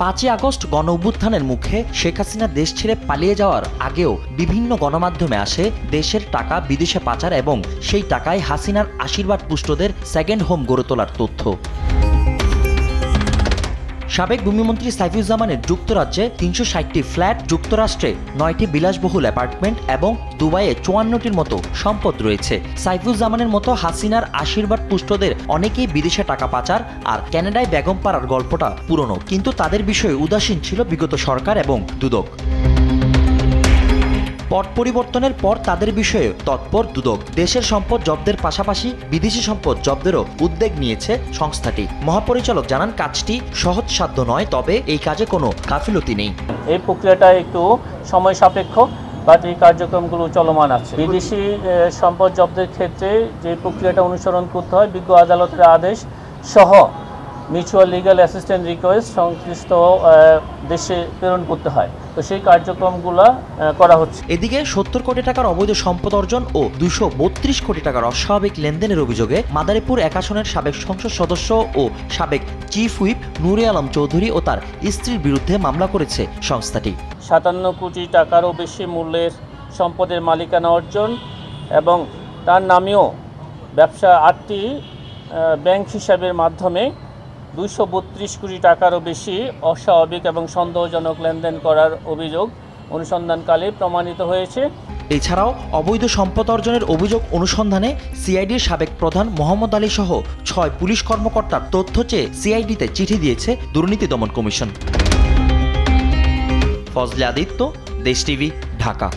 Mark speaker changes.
Speaker 1: 5ই August গণ অভ্যুত্থানের মুখে শেখ হাসিনা দেশ ছেড়ে পালিয়ে যাওয়ার আগেও বিভিন্ন গণমাধ্যমে আসে দেশের টাকা বিদেশে পাচার এবং সেই টাকায় হাসিনার আশীর্বাদ পুষ্টদের সেকেন্ড হোম গড়ে তোলার তথ্য। সাবেক ভূমিমন্ত্রী সাইফুজ্জামানের যুক্তরাজ্যে 360টি ফ্ল্যাট, যুক্তরাষ্ট্রে 9টি বিলাসবহুল অ্যাপার্টমেন্ট এবং দুবাইয়ে 54টির মতো সম্পদ রয়েছে। সাইফুজ্জামানের মতো হাসিনার আশীর্বাদ পুষ্টদের অনেকেই বিদেশে টাকা পাচার আর কানাডায় বেগম পাড়ার গল্পটা পুরনো, কিন্তু তাদের বিষয়ে উদাসীন ছিল বিগত সরকার এবং দুদক। পট পরিবর্তনের পর তাদের বিষয়ে তৎপর দুদক। দেশের সম্পদ জব্দের পাশাপাশি বিদেশি সম্পদ জব্দেরও উদ্যোগ নিয়েছে সংস্থাটি। মহাপরিচালক জানান, কাজটি সহজসাধ্য নয়, তবে এই কাজে কোনো গাফিলতি নেই।
Speaker 2: এই প্রক্রিয়াটা একটু সময় সাপেক্ষ, বাট এই কার্যক্রমগুলো চলমান আছে। বিদেশি সম্পদ জব্দের ক্ষেত্রে যে প্রক্রিয়াটা অনুসরণ করতে হয়, বিজ্ঞ আদালতের আদেশ সহ মিউচুয়াল লিগ্যাল অ্যাসিস্ট্যান্ট রিকোয়েস্ট সংশ্লিষ্ট দেশে প্রেরণ করতে হয়, তো সেই কার্যক্রমগুলো করা হচ্ছে।
Speaker 1: এদিকে 70 কোটি টাকার অবৈধ সম্পদ অর্জন ও 232 কোটি টাকার অস্বাভাবিক লেনদেনের অভিযোগে মাদারীপুর 1 আসনের সাবেক সংসদ সদস্য ও সাবেক চিফ হুইপ নূরে আলম চৌধুরী ও তার স্ত্রীর বিরুদ্ধে মামলা করেছে সংস্থাটি।
Speaker 2: 57 কোটি টাকারও বেশি মূল্যের সম্পদের মালিকানা অর্জন এবং তার নামেও ব্যবসা 8টি ব্যাংক হিসাবের মাধ্যমে 232 কোটি টাকারও বেশি অস্বাভাবিক এবং সন্দেহজনক লেনদেন করার অভিযোগ অনুসন্ধানকালে প্রমাণিত হয়েছে।
Speaker 1: এছাড়াও অবৈধ সম্পদ অর্জনের অভিযোগ অনুসন্ধানে সিআইডির সাবেক প্রধান মোহাম্মদ আলী সহ 6 পুলিশ কর্মকর্তার তথ্য চেয়ে সিআইডিতে চিঠি দিয়েছে দুর্নীতি দমন কমিশন। ফজলে আদিত্য, দেশ টিভি, ঢাকা।